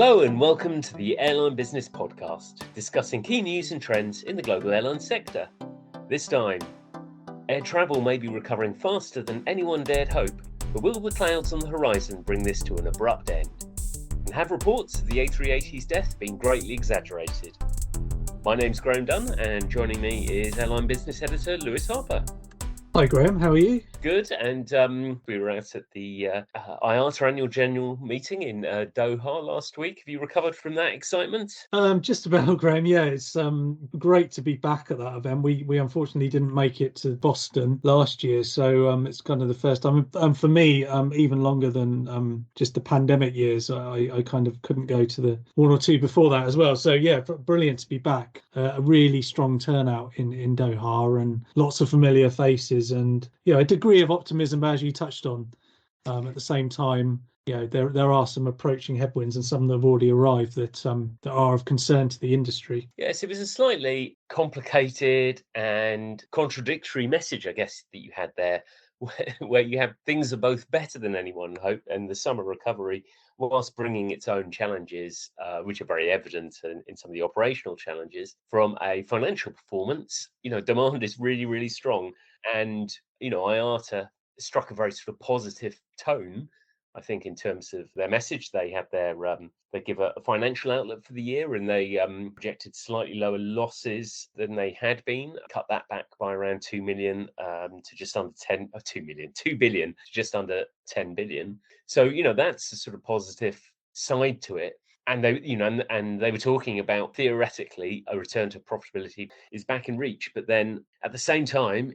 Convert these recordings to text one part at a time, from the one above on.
Hello and welcome to the Airline Business Podcast, discussing key news and trends in the global airline sector. This time, air travel may be recovering faster than anyone dared hope, but will the clouds on the horizon bring this to an abrupt end? And have reports of the A380's death been greatly exaggerated? My name's Graham Dunn, and joining me is Airline Business Editor Lewis Harper. Hi Graham, how are you? Good, and we were out at the IATA annual general meeting in Doha last week. Have you recovered from that excitement? Just about, Graham. Yeah, it's great to be back at that event. We unfortunately didn't make it to Boston last year, so it's kind of the first time. And for me, even longer than just the pandemic years. I kind of couldn't go to the one or two before that as well. So yeah, brilliant to be back. A really strong turnout in Doha and lots of familiar faces, and a degree of optimism, as you touched on. At the same time, there are some approaching headwinds, and some that have already arrived that are of concern to the industry. Yes, it was a slightly complicated and contradictory message, I guess, that you had there, where you have things are both better than anyone hoped, and the summer recovery, whilst bringing its own challenges, which are very evident in some of the operational challenges. From a financial performance, demand is really, really strong, and IATA struck a very sort of positive tone, I think, in terms of their message. They have they give a financial outlook for the year, and they projected slightly lower losses than they had been, cut that back by around 2 million to just under 2 billion to just under 10 billion. So, that's a sort of positive side to it. And they, and they were talking about, theoretically, a return to profitability is back in reach. But then at the same time,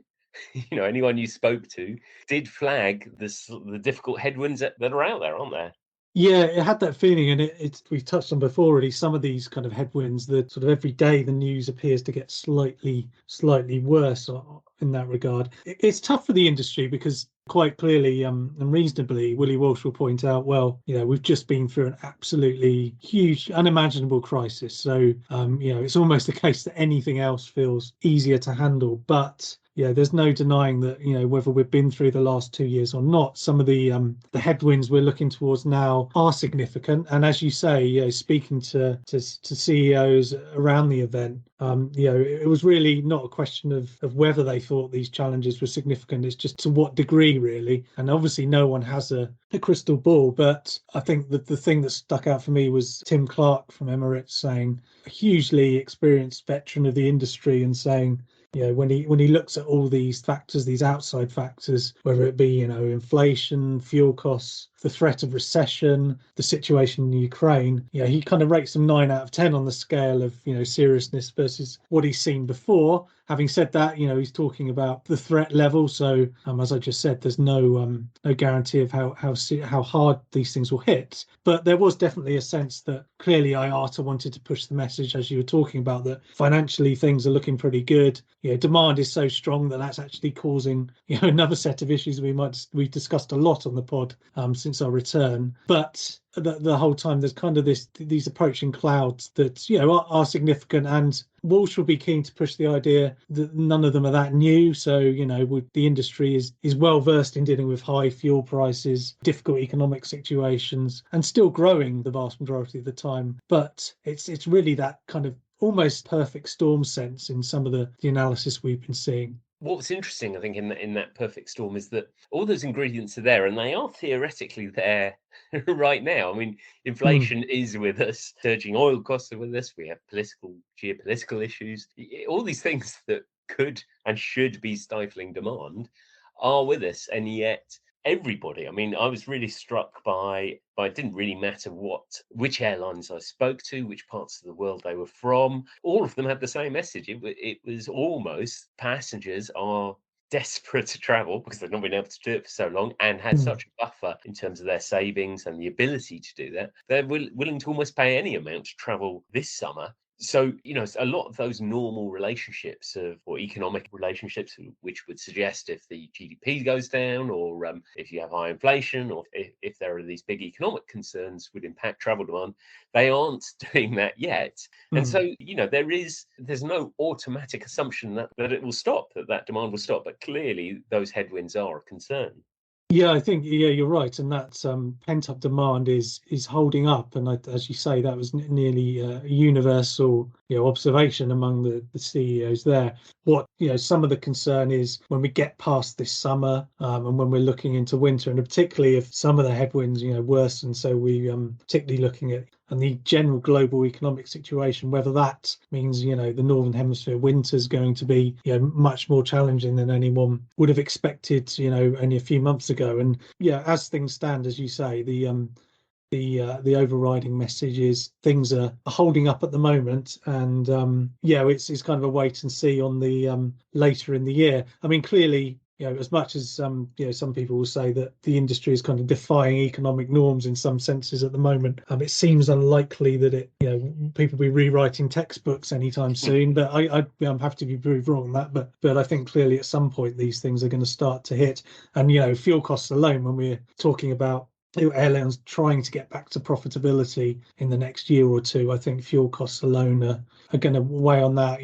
anyone you spoke to did flag the difficult headwinds that are out there, aren't there? Yeah, it had that feeling, and it's we've touched on before already. Some of these kind of headwinds that sort of every day the news appears to get slightly worse in that regard. It's tough for the industry because quite clearly and reasonably, Willie Walsh will point out, well, we've just been through an absolutely huge, unimaginable crisis. So, it's almost a case that anything else feels easier to handle. But yeah, there's no denying that, whether we've been through the last 2 years or not, some of the headwinds we're looking towards now are significant. And as you say, speaking to CEOs around the event, it was really not a question of whether they thought these challenges were significant. It's just to what degree, really. And obviously, no one has a crystal ball. But I think that the thing that stuck out for me was Tim Clark from Emirates saying, a hugely experienced veteran of the industry, and saying, when he looks at all these factors, these outside factors, whether it be, inflation, fuel costs, the threat of recession, the situation in Ukraine, he kind of rates them 9 out of 10 on the scale of, seriousness versus what he's seen before. Having said that, he's talking about the threat level. So, as I just said, there's no guarantee of how hard these things will hit. But there was definitely a sense that clearly IATA wanted to push the message, as you were talking about, that financially things are looking pretty good. Demand is so strong that that's actually causing another set of issues we've discussed a lot on the pod since our return. But the whole time there's kind of these approaching clouds that are significant, and Walsh will be keen to push the idea that none of them are that new. So the industry is well versed in dealing with high fuel prices, difficult economic situations, and still growing the vast majority of the time. But it's really that kind of almost perfect storm sense in some of the analysis we've been seeing. What's interesting, I think, in that perfect storm is that all those ingredients are there, and they are theoretically there right now. I mean, inflation is with us, surging oil costs are with us, we have geopolitical issues. All these things that could and should be stifling demand are with us, and yet everybody, I mean, I was really struck by it didn't really matter which airlines I spoke to, which parts of the world they were from. All of them had the same message. It was almost passengers are desperate to travel because they've not been able to do it for so long, and had such a buffer in terms of their savings and the ability to do that. They're willing to almost pay any amount to travel this summer. So, a lot of those normal relationships or economic relationships, which would suggest if the GDP goes down, or if you have high inflation, or if there are these big economic concerns would impact travel demand, they aren't doing that yet. And so, there's no automatic assumption that it will stop, that demand will stop. But clearly those headwinds are a concern. Yeah, I think you're right, and that pent up demand is holding up, and as you say, that was nearly a universal observation among the CEOs there. What some of the concern is when we get past this summer, and when we're looking into winter, and particularly if some of the headwinds worsen, so we particularly looking at and the general global economic situation, whether that means the northern hemisphere winter is going to be much more challenging than anyone would have expected only a few months ago. And as things stand, as you say, the overriding message is things are holding up at the moment, and it's kind of a wait and see on the later in the year. I mean, clearly, as much as some people will say that the industry is kind of defying economic norms in some senses at the moment, it seems unlikely that people will be rewriting textbooks anytime soon. But I'm happy to be proved wrong on that. But I think clearly at some point these things are going to start to hit, and fuel costs alone, when we're talking about airlines trying to get back to profitability in the next year or two, I think fuel costs alone are going to weigh on that.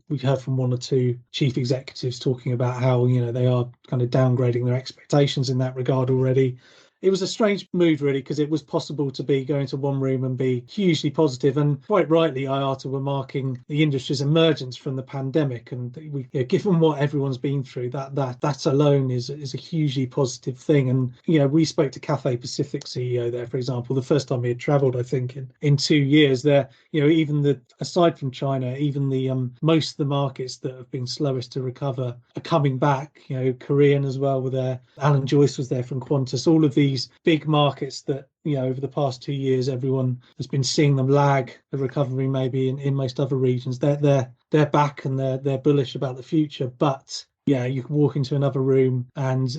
We heard from one or two chief executives talking about how they are kind of downgrading their expectations in that regard already. It was a strange move, really, because it was possible to be going to one room and be hugely positive, and quite rightly, IATA were marking the industry's emergence from the pandemic. And given what everyone's been through, that alone is a hugely positive thing. And we spoke to Cathay Pacific CEO there, for example, the first time he had travelled, I think, in 2 years. There, even aside from China, even the most of the markets that have been slowest to recover are coming back. Korean as well were there. Alan Joyce was there from Qantas. All of these big markets that over the past 2 years everyone has been seeing them lag the recovery maybe in most other regions. They're back, and they're bullish about the future. But you can walk into another room, and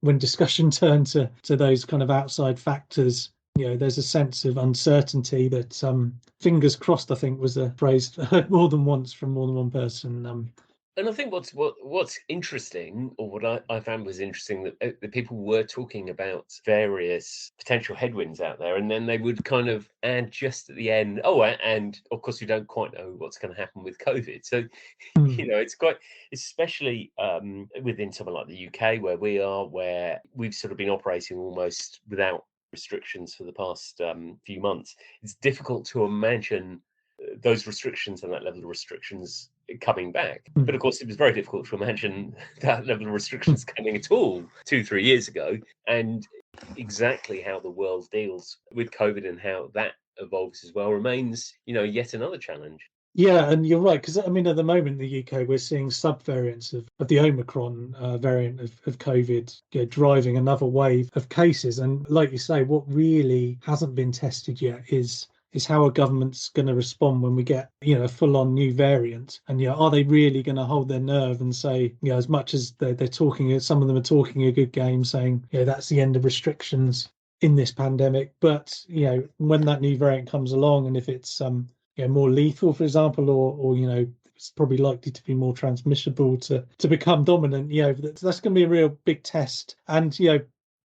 when discussion turns to those kind of outside factors, there's a sense of uncertainty that fingers crossed, I think, was a phrase heard more than once from more than one person. And I think what's interesting, or what I found was interesting, that the people were talking about various potential headwinds out there, and then they would kind of add just at the end, and of course we don't quite know what's going to happen with COVID. So it's quite, especially within somewhere like the UK where we are, where we've sort of been operating almost without restrictions for the past few months. It's difficult to imagine those restrictions and that level of restrictions coming back. But of course, it was very difficult to imagine that level of restrictions coming at all 2-3 years ago. And exactly how the world deals with COVID and how that evolves as well remains, yet another challenge. Yeah, and you're right, because I mean, at the moment in the UK, we're seeing subvariants of the Omicron variant of COVID driving another wave of cases. And like you say, what really hasn't been tested yet is how a government's going to respond when we get a full-on new variant. And are they really going to hold their nerve and say, as much as they're talking, some of them are talking a good game, saying that's the end of restrictions in this pandemic. But when that new variant comes along, and if it's more lethal, for example, or it's probably likely to be more transmissible to become dominant, that's going to be a real big test. And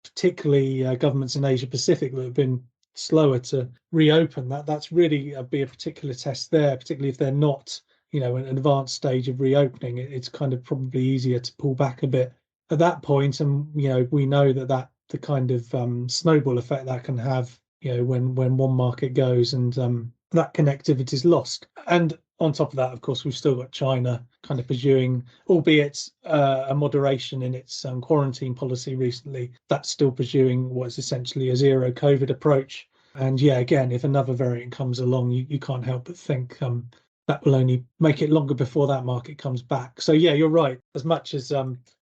particularly governments in Asia Pacific that have been slower to reopen, that's really be a particular test there, particularly if they're not an advanced stage of reopening. It's kind of probably easier to pull back a bit at that point. And we know that the kind of snowball effect that can have when one market goes, and that connectivity is lost. And on top of that, of course, we've still got China kind of pursuing, albeit a moderation in its quarantine policy recently, that's still pursuing what's essentially a zero COVID approach. And again, if another variant comes along, you can't help but think that will only make it longer before that market comes back. So you're right. As much as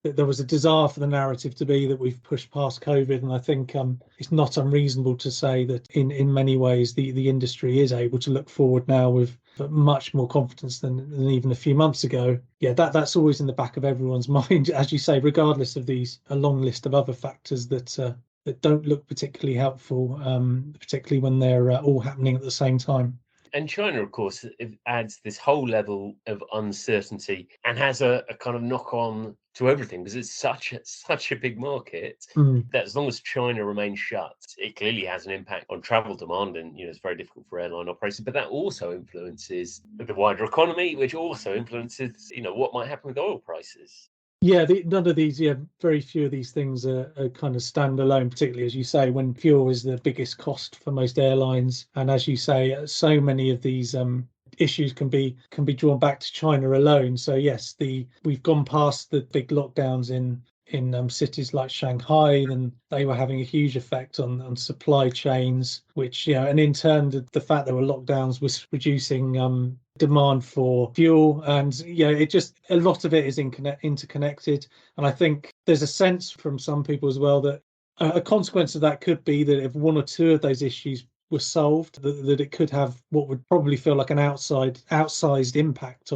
there was a desire for the narrative to be that we've pushed past COVID, and I think it's not unreasonable to say that in many ways the industry is able to look forward now with much more confidence than even a few months ago. That's always in the back of everyone's mind, as you say, regardless of a long list of other factors that don't look particularly helpful, particularly when they're all happening at the same time. And China, of course, adds this whole level of uncertainty and has a kind of knock-on to everything, because it's such a big market that as long as China remains shut, it clearly has an impact on travel demand, and it's very difficult for airline operators. But that also influences the wider economy, which also influences what might happen with oil prices. Yeah, none of these, very few of these things are kind of standalone, particularly as you say, when fuel is the biggest cost for most airlines. And as you say, so many of these issues can be drawn back to China alone. So yes, we've gone past the big lockdowns in cities like Shanghai, and they were having a huge effect on supply chains, which, and in turn, the fact there were lockdowns was reducing demand for fuel. And it just, a lot of it is interconnected. And I think there's a sense from some people as well that a consequence of that could be that if one or two of those issues were solved, that it could have what would probably feel like an outsized impact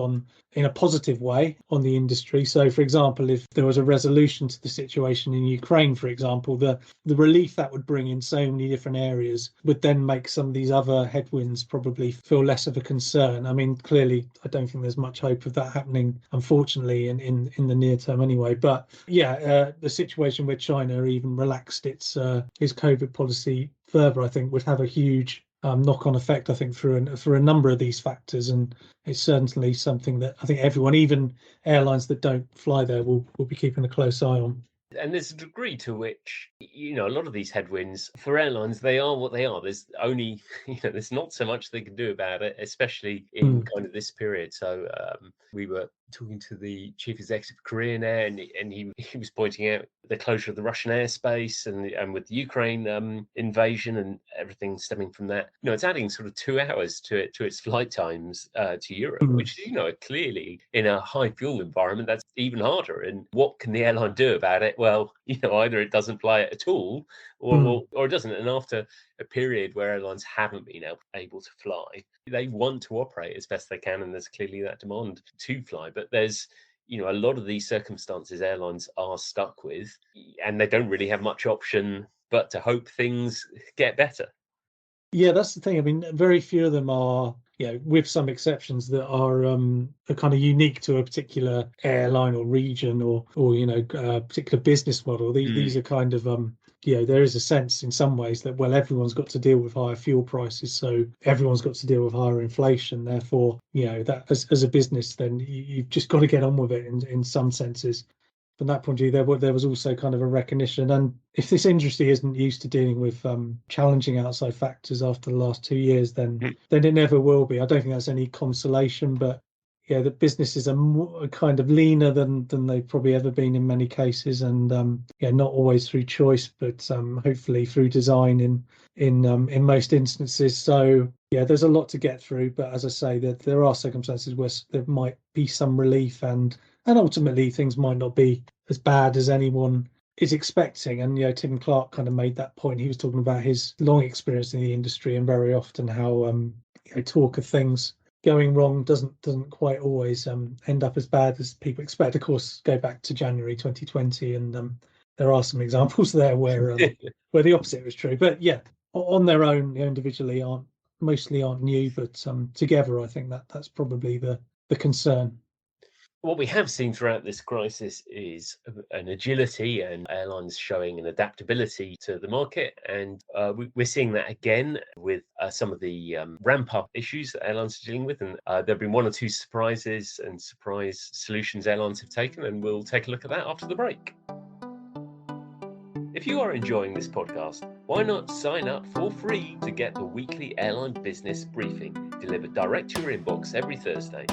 in a positive way on the industry. So, for example, if there was a resolution to the situation in Ukraine, for example, the relief that would bring in so many different areas would then make some of these other headwinds probably feel less of a concern. I mean, clearly, I don't think there's much hope of that happening, unfortunately, in the near term anyway. But the situation where China even relaxed its COVID policy further, I think, would have a huge knock-on effect, I think, through a number of these factors. And it's certainly something that I think everyone, even airlines that don't fly there, will be keeping a close eye on. And there's a degree to which, a lot of these headwinds for airlines, they are what they are. There's only, there's not so much they can do about it, especially in kind of this period. So we were talking to the chief executive of Korean Air, and he was pointing out the closure of the Russian airspace and with the Ukraine invasion and everything stemming from that. It's adding sort of 2 hours to its flight times to Europe, which, clearly in a high fuel environment, that's even harder. And what can the airline do about it? Well, either it doesn't fly it at all, or it doesn't. And after a period where airlines haven't been able to fly, they want to operate as best they can, and there's clearly that demand to fly. But there's a lot of these circumstances airlines are stuck with, and they don't really have much option but to hope things get better. Yeah, that's the thing. I mean, very few of them are, with some exceptions, that are kind of unique to a particular airline or region or a particular business model. These are kind of there is a sense in some ways that, well, everyone's got to deal with higher fuel prices, so everyone's got to deal with higher inflation. Therefore, that as a business, then you've just got to get on with it in some senses. From that point of view, there was also kind of a recognition. And if this industry isn't used to dealing with challenging outside factors after the last 2 years, then it never will be. I don't think that's any consolation, but the businesses are kind of leaner than they've probably ever been in many cases, and not always through choice, but hopefully through design in most instances. So there's a lot to get through, but as I say, that there are circumstances where there might be some relief, and ultimately things might not be as bad as anyone is expecting. And Tim Clark kind of made that point. He was talking about his long experience in the industry, and very often how talk of things going wrong doesn't quite always end up as bad as people expect. Of course, go back to January 2020, and there are some examples there where the opposite was true. But on their own, individually aren't new, but together, I think that's probably the concern. What we have seen throughout this crisis is an agility and airlines showing an adaptability to the market. And we're seeing that again with some of the ramp-up issues that airlines are dealing with. And there have been 1 or 2 surprises and surprise solutions airlines have taken. And we'll take a look at that after the break. If you are enjoying this podcast, why not sign up for free to get the weekly airline business briefing delivered direct to your inbox every Thursday?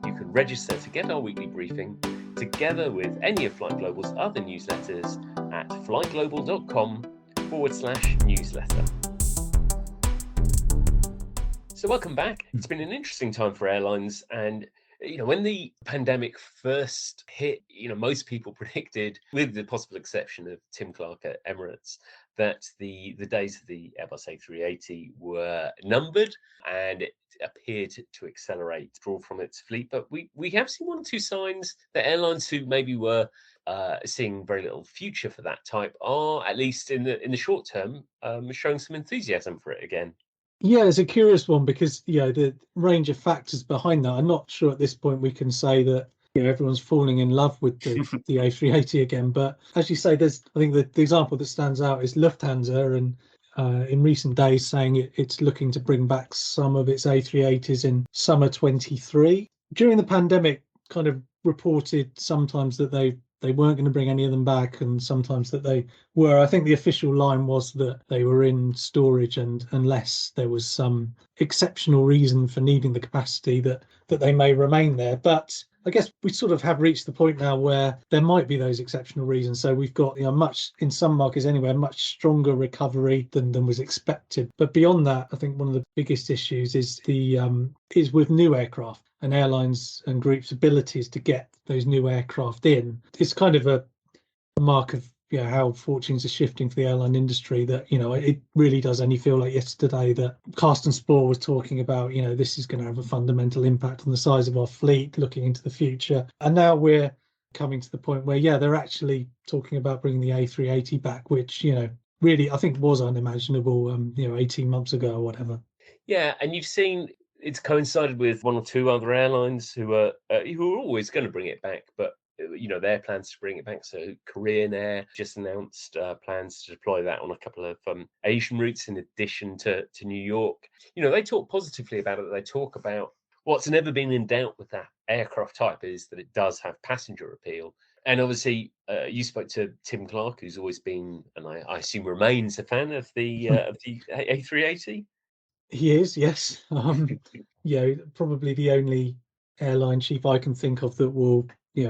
You can register to get our weekly briefing together with any of Flight Global's other newsletters at flightglobal.com/newsletter. So welcome back. It's been an interesting time for airlines, and when the pandemic first hit, most people predicted, with the possible exception of Tim Clark at Emirates, that the days of the Airbus A380 were numbered, and it appeared to accelerate withdrawal from its fleet. But we have seen 1 or 2 signs that airlines who maybe were seeing very little future for that type are, at least in the short term, showing some enthusiasm for it again. Yeah, it's a curious one because the range of factors behind that. I'm not sure at this point we can say that everyone's falling in love with the A380 again. But as you say, I think the example that stands out is Lufthansa, and in recent days saying it's looking to bring back some of its A380s in summer 23. During the pandemic, kind of reported sometimes that they they weren't going to bring any of them back, and sometimes that they were. I think the official line was that they were in storage, and unless there was some exceptional reason for needing the capacity, that they may remain there. But I guess we sort of have reached the point now where there might be those exceptional reasons. So we've got, much, in some markets anyway, a much stronger recovery than was expected. But beyond that, I think one of the biggest issues is is with new aircraft and airlines and groups' abilities to get those new aircraft in. It's kind of a mark of how fortunes are shifting for the airline industry, that it really does only feel like yesterday that Carsten Spohr was talking about this is going to have a fundamental impact on the size of our fleet looking into the future, and now we're coming to the point where they're actually talking about bringing the A380 back, which really I think was unimaginable 18 months ago or whatever. Yeah, and you've seen it's coincided with one or two other airlines who are always going to bring it back, but their plans to bring it back. So Korean Air just announced plans to deploy that on a couple of Asian routes in addition to New York. They talk positively about it. They talk about what's never been in doubt with that aircraft type is that it does have passenger appeal. And obviously, you spoke to Tim Clark, who's always been, and I assume remains, a fan of the A380. He is, yes. Probably the only airline chief I can think of that will,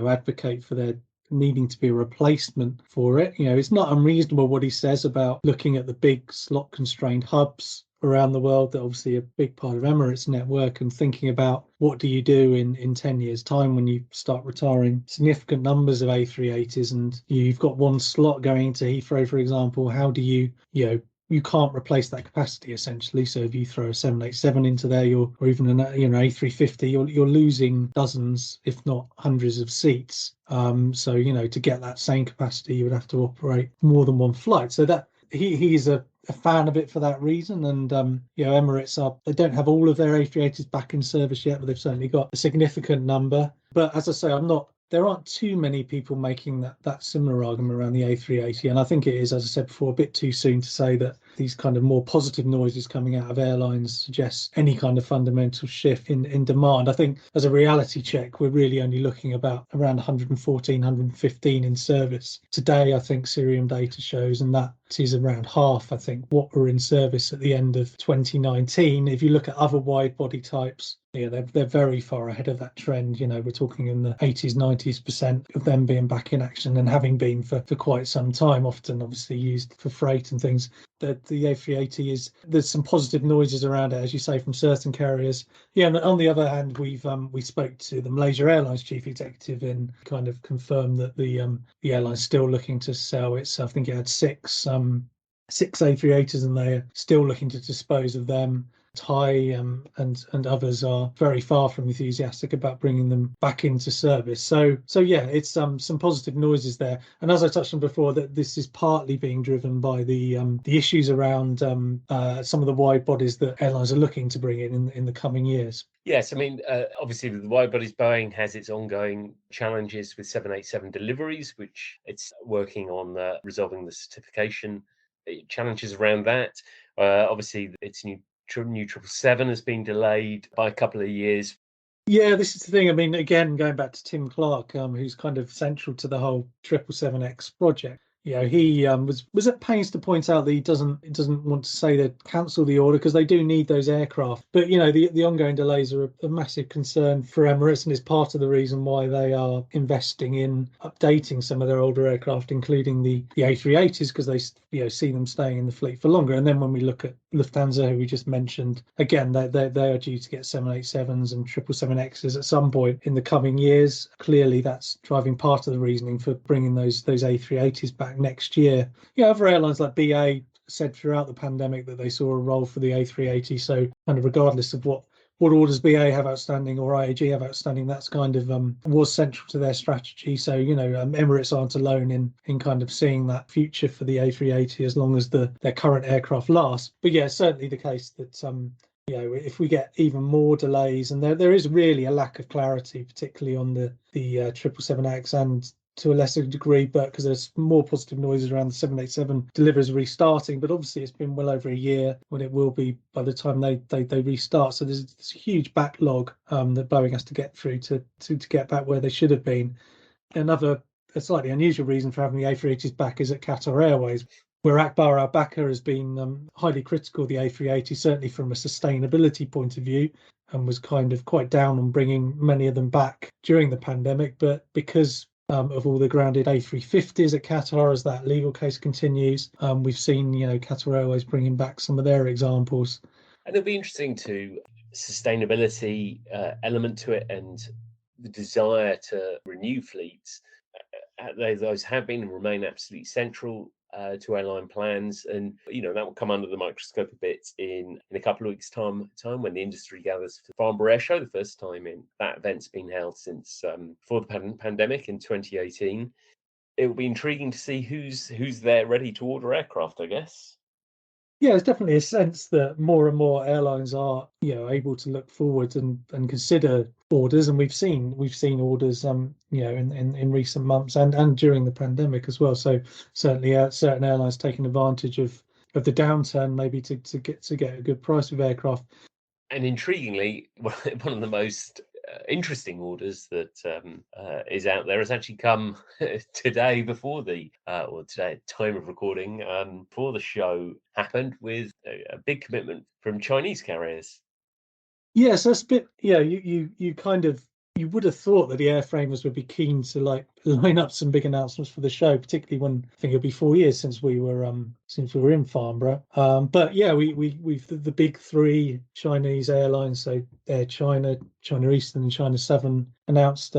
advocate for there needing to be a replacement for it. It's not unreasonable what he says about looking at the big slot constrained hubs around the world, that obviously a big part of Emirates network, and thinking about what do you do in 10 years time when you start retiring significant numbers of A380s, and you've got one slot going into Heathrow, for example. How do you can't replace that capacity essentially. So if you throw a 787 into there, or even an A350, you're losing dozens, if not hundreds, of seats. So to get that same capacity, you would have to operate more than one flight. So that he's a fan of it for that reason. And Emirates they don't have all of their A380s back in service yet, but they've certainly got a significant number. But as I say, there aren't too many people making that similar argument around the A380. And I think it is, as I said before, a bit too soon to say that these kind of more positive noises coming out of airlines suggest any kind of fundamental shift in demand. I think as a reality check, we're really only looking about around 114, 115 in service. Today, I think Cirium data shows, and that is around half, I think, what were in service at the end of 2019. If you look at other wide body types, they're very far ahead of that trend. We're talking in the 80s, 90% of them being back in action, and having been for quite some time, often obviously used for freight and things. The A380 there's some positive noises around it, as you say, from certain carriers. And on the other hand, we spoke to the Malaysia Airlines chief executive and kind of confirmed that the airline's still looking to sell its, I think it had six A380s, and they're still looking to dispose of them. Thai and others are very far from enthusiastic about bringing them back into service. So it's some positive noises there. And as I touched on before, that this is partly being driven by the issues around some of the wide bodies that airlines are looking to bring in the coming years. Yes, I mean, obviously with the wide bodies, Boeing has its ongoing challenges with 787 deliveries, which it's working on resolving the certification challenges around that. Obviously, its new 777 has been delayed by a couple of years. Yeah, this is the thing. I mean, again, going back to Tim Clark, who's kind of central to the whole 777X project. He was at pains to point out that he doesn't want to say they'd cancel the order, because they do need those aircraft. But the ongoing delays are a massive concern for Emirates, and is part of the reason why they are investing in updating some of their older aircraft, including the A380s, because they see them staying in the fleet for longer. And then when we look at Lufthansa, who we just mentioned, again, they are due to get 787s and 777Xs at some point in the coming years. Clearly, that's driving part of the reasoning for bringing those A380s back next year. Other airlines like BA said throughout the pandemic that they saw a role for the A380. So kind of regardless of what orders BA have outstanding or IAG have outstanding, that's kind of was central to their strategy. So Emirates aren't alone in kind of seeing that future for the A380 as long as their current aircraft last. But certainly the case that if we get even more delays, and there is really a lack of clarity, particularly on the 777X, and to a lesser degree, but because there's more positive noises around the 787 deliveries restarting. But obviously it's been well over a year when it will be by the time they restart. So there's this huge backlog that Boeing has to get through to get back where they should have been. Another a slightly unusual reason for having the A380s back is at Qatar Airways, where Akbar al-Bakr has been highly critical of the A380, certainly from a sustainability point of view, and was kind of quite down on bringing many of them back during the pandemic. But because of all the grounded A350s at Qatar, as that legal case continues, we've seen, Qatar Airways bringing back some of their examples. And it'll be interesting to sustainability element to it, and the desire to renew fleets. Those have been and remain absolutely central to airline plans, and that will come under the microscope a bit in a couple of weeks' time when the industry gathers for the Farnborough Air Show, the first time in that event's been held since before the pandemic in 2018. It will be intriguing to see who's there ready to order aircraft, I guess. Yeah, there's definitely a sense that more and more airlines are, able to look forward and consider orders, and we've seen orders, in recent months and during the pandemic as well. So certainly, certain airlines taking advantage of the downturn, maybe to get a good price of aircraft. And intriguingly, one of the most interesting orders that is out there has actually come today before or today at time of recording, before the show happened, with a big commitment from Chinese carriers. Yes, that's a bit. Yeah, you kind of, you would have thought that the airframers would be keen to line up some big announcements for the show, particularly when I think it'll be 4 years since we were in Farnborough. But yeah, we've the big three Chinese airlines, so Air China, China Eastern, and China Southern, announced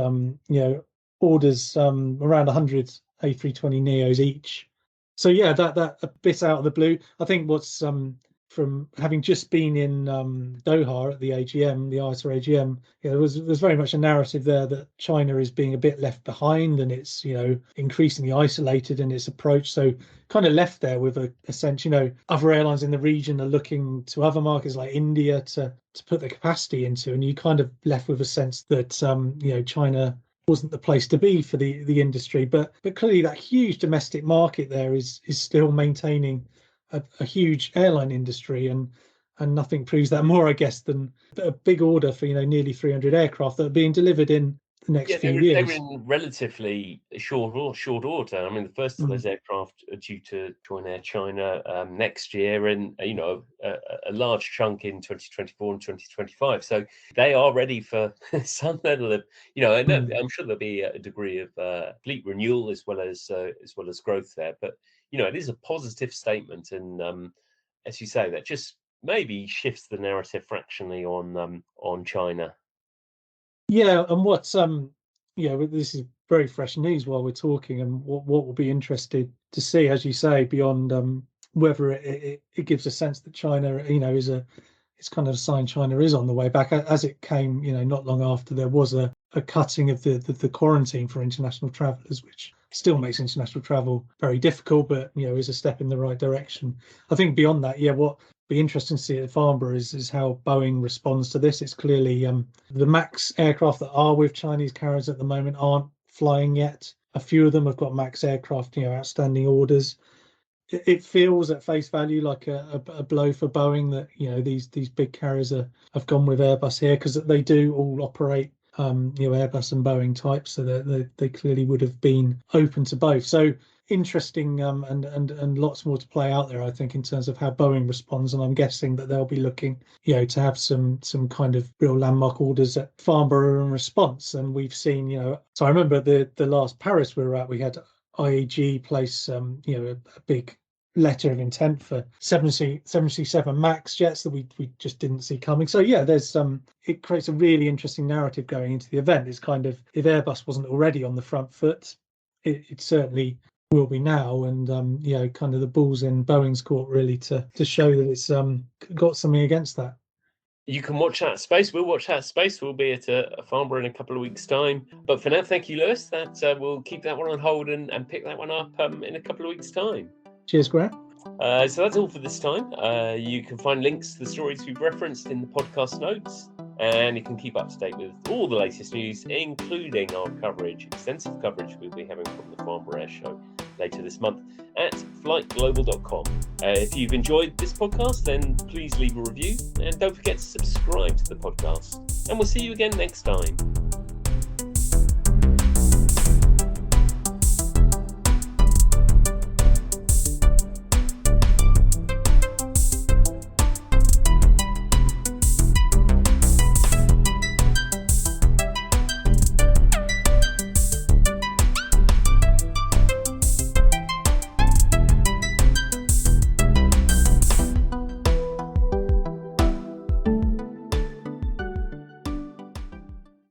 orders around 100 A320neos each. So yeah, that a bit out of the blue. I think what's from having just been in Doha at the AGM, the IATA AGM, there's very much a narrative there that China is being a bit left behind, and it's increasingly isolated in its approach. So kind of left there with a sense, other airlines in the region are looking to other markets like India to put the capacity into, and you kind of left with a sense that China wasn't the place to be for the industry. But clearly that huge domestic market there is still maintaining a huge airline industry, and nothing proves that more, I guess, than a big order for nearly 300 aircraft that are being delivered in the next few years. They were in relatively short order. I mean, the first of those aircraft are due to join Air China next year, and a large chunk in 2024 and 2025. So they are ready for some level of, I'm sure there'll be a degree of fleet renewal as well as growth there. But it is a positive statement, and as you say, that just maybe shifts the narrative fractionally on China. Yeah, and what's this is very fresh news while we're talking, and what will be interested to see, as you say, beyond whether it gives a sense that China, it's kind of a sign China is on the way back, as it came, not long after there was a cutting of the quarantine for international travellers, which still makes international travel very difficult, but is a step in the right direction. I think beyond that, what be interesting to see at Farnborough is how Boeing responds to this. It's clearly the MAX aircraft that are with Chinese carriers at the moment aren't flying yet. A few of them have got MAX aircraft, outstanding orders. It feels at face value like a blow for Boeing that these big carriers have gone with Airbus here, because they do all operate Airbus and Boeing types, so they clearly would have been open to both. So interesting, and lots more to play out there, I think, in terms of how Boeing responds, and I'm guessing that they'll be looking to have some kind of real landmark orders at Farnborough in response. And we've seen so I remember the last Paris we were at, we had IAG place a big letter of intent for 737 MAX jets that we just didn't see coming. So there's it creates a really interesting narrative going into the event. It's kind of, if Airbus wasn't already on the front foot, it certainly will be now, and kind of the ball's in Boeing's court really to show that it's got something against that. You can watch that space. We'll watch that space. We'll be at a Farnborough in a couple of weeks' time. But for now, thank you, Lewis. That we'll keep that one on hold and pick that one up in a couple of weeks' time. Cheers, Grant. So that's all for this time. You can find links to the stories we've referenced in the podcast notes, and you can keep up to date with all the latest news, including our extensive coverage we'll be having from the Farnborough Air Show later this month at flightglobal.com. If you've enjoyed this podcast, then please leave a review, and don't forget to subscribe to the podcast. And we'll see you again next time.